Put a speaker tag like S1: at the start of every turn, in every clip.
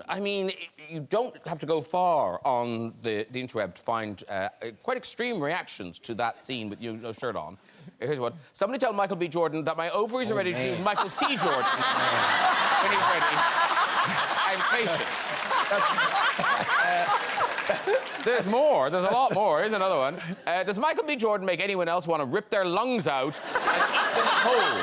S1: tone. I mean, you don't have to go far on the interweb to find quite extreme reactions to that scene with you no shirt on. Here's one. Somebody tell Michael B. Jordan that my ovaries are ready to do Michael C. Jordan when he's ready. I'm patient. There's more. There's a lot more. Here's another one. Does Michael B. Jordan make anyone else want to rip their lungs out and eat them whole?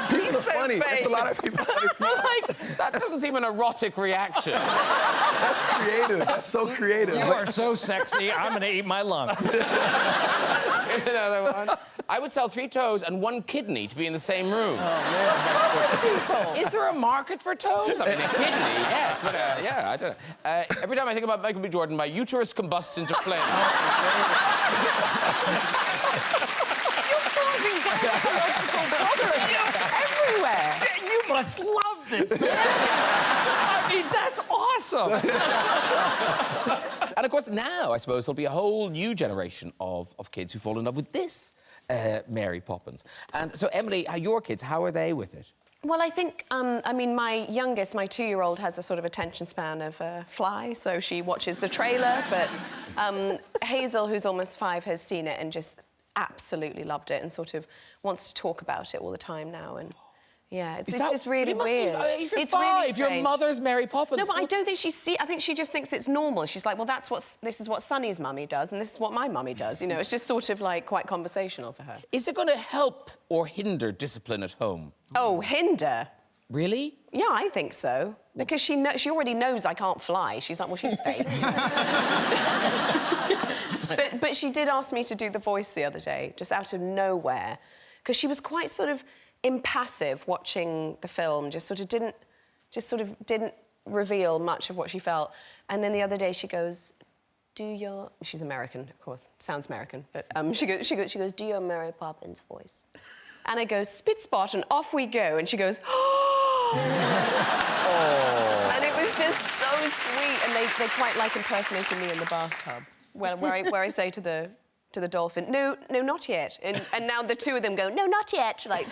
S2: People are funny. There's a lot of people funny.
S1: Like, that doesn't seem an erotic reaction.
S2: That's creative. That's so creative.
S3: You are so sexy, I'm gonna eat my lung.
S1: Here's another one. I would sell 3 toes and 1 kidney to be in the same room.
S2: Oh,
S1: Is there a market for toes? I mean, a kidney, yes, but yeah, I don't know. Every time I think about Michael B. Jordan, my uterus combusts into flame.
S4: Everywhere.
S3: You must love this. I mean, that's awesome.
S1: And of course, now I suppose there'll be a whole new generation of kids who fall in love with this Mary Poppins. And so, Emily, your kids, how are they with it?
S4: Well, I think, I mean, my youngest, my 2-year-old, has a sort of attention span of a fly, so she watches the trailer, but Hazel, who's almost 5, has seen it and just absolutely loved it and sort of wants to talk about it all the time now, and yeah, it's just really weird.
S1: If you're
S4: it's
S1: 5,
S4: really
S1: your
S4: strange.
S1: mother's Mary Poppins.
S4: No, but I don't think I think she just thinks it's normal. She's like, well, this is what Sonny's mummy does, and this is what my mummy does. You know, it's just sort of like quite conversational for her.
S1: Is it going to help or hinder discipline at home?
S4: Oh, hinder?
S1: Really?
S4: Yeah, I think so. Because she already knows I can't fly. She's like, well, she's fake. but she did ask me to do the voice the other day, just out of nowhere, because she was quite sort of impassive watching the film, just sort of didn't reveal much of what she felt. And then the other day she goes, she's American, of course, sounds American, but she goes, do your Mary Poppins voice. And I go, spit spot, and off we go. And she goes, oh. And it was just so sweet. And they quite like impersonating me in the bathtub, where I say to the dolphin, no, not yet. And now the 2 of them go, no, not yet. Like,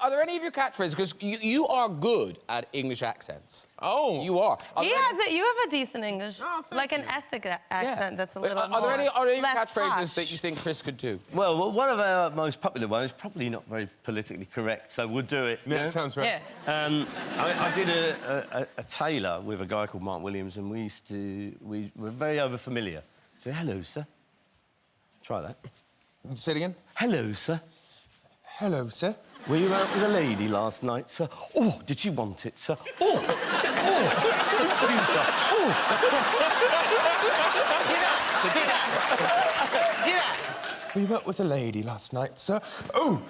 S1: are there any of your catchphrases? Because you are good at English accents.
S2: Oh.
S1: You are.
S5: You have a decent English, like an Essex accent that's a little more.
S1: Are there any
S5: less
S1: catchphrases
S5: posh.
S1: that you think Chris could do?
S6: Well, one of our most popular ones is probably not very politically correct, so we'll do it.
S2: Yeah, that sounds right.
S5: Yeah.
S6: I did a tailor with a guy called Mark Williams, and we were very over-familiar. So, hello, sir. Try that.
S2: Say it again.
S6: Hello, sir.
S2: Hello, sir.
S6: Were you out with a lady last night, sir? Oh, did she want it, sir? Oh, suits you, sir. Oh.
S5: Do that.
S2: Were you out with a lady last night, sir? Oh,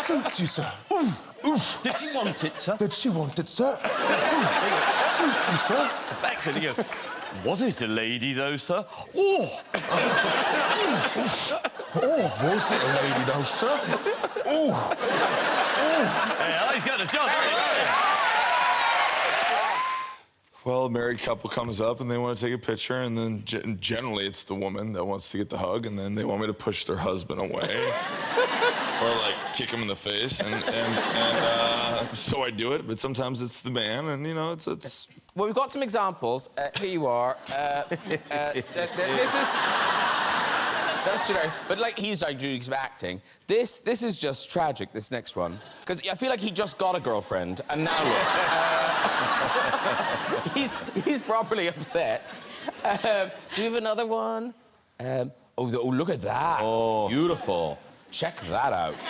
S2: suits you, sir. Oof.
S6: Did she want it, sir?
S2: Did she want it, sir? Suits you, sir.
S6: Back to you. Was it a lady, though, sir? Oh!
S2: Oh, was it a lady, though, sir? Oh!
S6: Yeah, he's got the job.
S7: Well, a married couple comes up and they want to take a picture, and then generally it's the woman that wants to get the hug, and then they want me to push their husband away. Or, like, kick him in the face, and so I do it, but sometimes it's the man, and, you know, it's...
S1: Well, we've got some examples. Here you are. This is... That's generic. But, like, he's like doing some acting. This is just tragic, this next one. Because I feel like he just got a girlfriend, and now look. He's properly upset. Do we have another one? Oh, look at that. Oh. Beautiful. Check that out.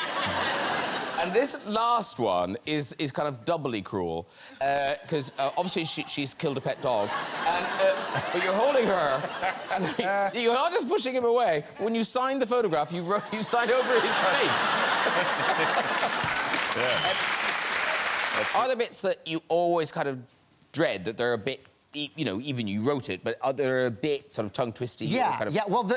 S1: And this last one is kind of doubly cruel, because obviously she's killed a pet dog, and but you're holding her, and you're not just pushing him away. When you signed the photograph, you signed over his face.
S7: Yeah.
S1: Are there bits that you always kind of dread, that they're a bit you know, even you wrote it, but they're a bit sort of tongue-twisty.
S8: Yeah,
S1: kind of...
S8: yeah. Well,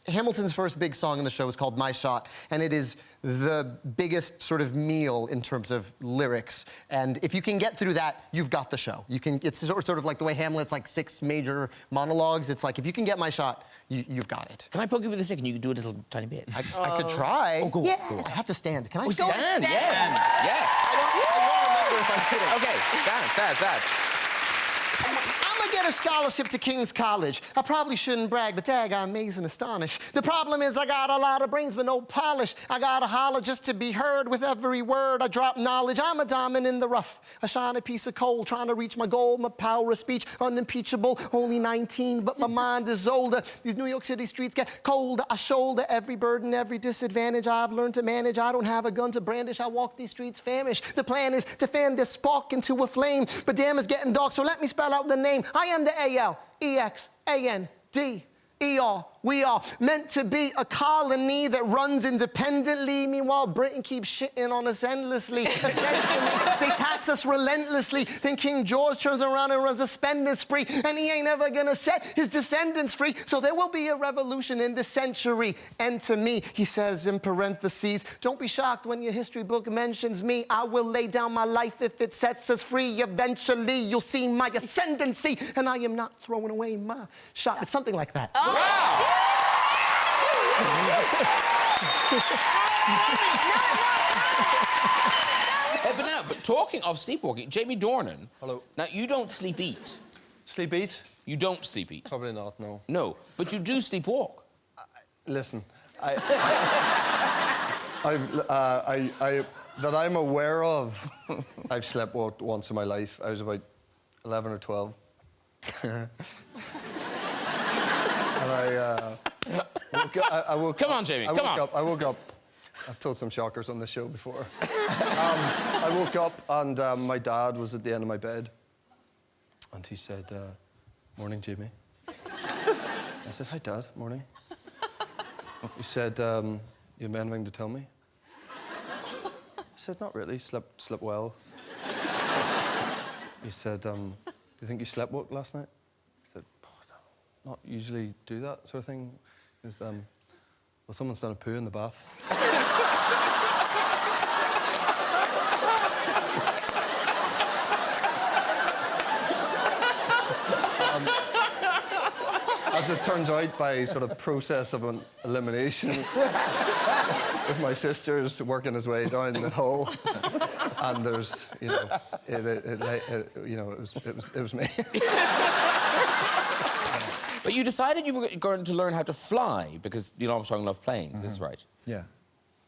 S8: Hamilton's first big song in the show is called My Shot, and it is the biggest sort of meal in terms of lyrics. And if you can get through that, you've got the show. It's sort of like the way Hamlet's like 6 major monologues. It's like, if you can get My Shot, you've got it.
S1: Can I poke you with a stick and you can do a little tiny bit?
S8: I could try.
S1: Oh, go on, go on.
S8: I have to stand. Can I
S1: Stand,
S8: stand?
S1: yes. Yes.
S8: I don't remember if I'm sitting.
S1: Okay, stand.
S8: I'm gonna get a scholarship to King's College. I probably shouldn't brag, but dag, I'm amazed and astonished. The problem is I got a lot of brains but no polish. I gotta holler just to be heard with every word. I drop knowledge. I'm a diamond in the rough. A shiny piece of coal trying to reach my goal. My power of speech unimpeachable. Only 19, but my mind is older. These New York City streets get colder. I shoulder every burden, every disadvantage I've learned to manage. I don't have a gun to brandish. I walk these streets famished. The plan is to fan this spark into a flame. But damn, it's getting dark, so let me spell out the name. I am the ALEXANDER. We are meant to be a colony that runs independently. Meanwhile, Britain keeps shitting on us endlessly. Essentially, they tax us relentlessly. Then King George turns around and runs a spending spree, and he ain't ever gonna set his descendants free. So there will be a revolution in this century. And to me, he says in parentheses, don't be shocked when your history book mentions me. I will lay down my life if it sets us free. Eventually, you'll see my ascendancy, and I am not throwing away my shot. It's something like that.
S1: Oh. Wow! But talking of sleepwalking, Jamie Dornan.
S2: Hello.
S1: Now, you don't sleep-eat.
S2: Sleep-eat?
S1: You don't sleep-eat.
S2: Probably not, no.
S1: No, but you do sleepwalk.
S2: Listen, that I'm aware of, I've sleptwalked once in my life. I was about 11 or 12. And I woke
S1: Come on, Jamie, come on.
S2: I woke up. I've told some shockers on this show before. I woke up and my dad was at the end of my bed. And he said, morning, Jamie. I said, hi, Dad, morning. He said, you have anything to tell me? I said, not really, slept well. He said, do you think you sleptwalked last night? I said, not usually do that sort of thing. He was, well, someone's done a poo in the bath. As it turns out, by sort of process of elimination, with my sister's working his way down the hole, and there's, you know, it was me.
S1: But you decided you were going to learn how to fly because Neil Armstrong loved planes. Mm-hmm. This is right.
S9: Yeah.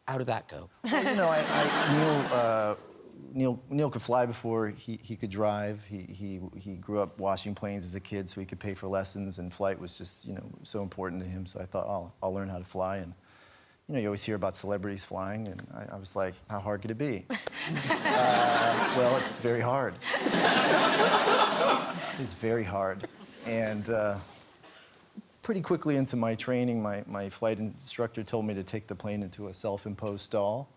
S1: How did that go?
S9: Well, you know, Neil could fly before he could drive. He grew up watching planes as a kid, so he could pay for lessons, and flight was just, you know, so important to him. So I thought, oh, I'll learn how to fly. And you know, you always hear about celebrities flying, and I was like, how hard could it be? Well, it's very hard. It's very hard. And pretty quickly into my training, my flight instructor told me to take the plane into a self-imposed stall.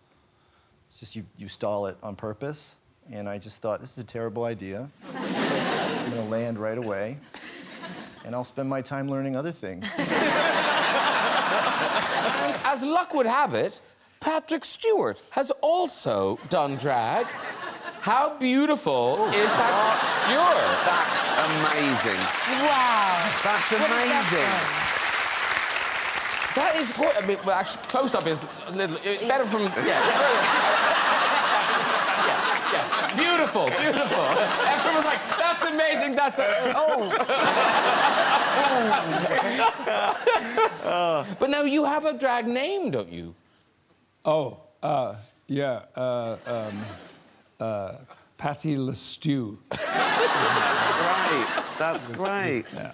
S9: It's just you stall it on purpose. And I just thought, this is a terrible idea. I'm gonna land right away, and I'll spend my time learning other things.
S1: As luck would have it, Patrick Stewart has also done drag. How beautiful is Patrick Stewart?
S10: That's amazing.
S3: Wow.
S10: That's amazing.
S1: That is quite, I mean, well, actually, close-up is a little, better from, yeah. Beautiful, beautiful. Everyone was like, that's amazing, that's But now you have a drag name, don't you?
S3: Oh, yeah. Patty LeStew.
S10: Great. That's great.
S3: Yeah.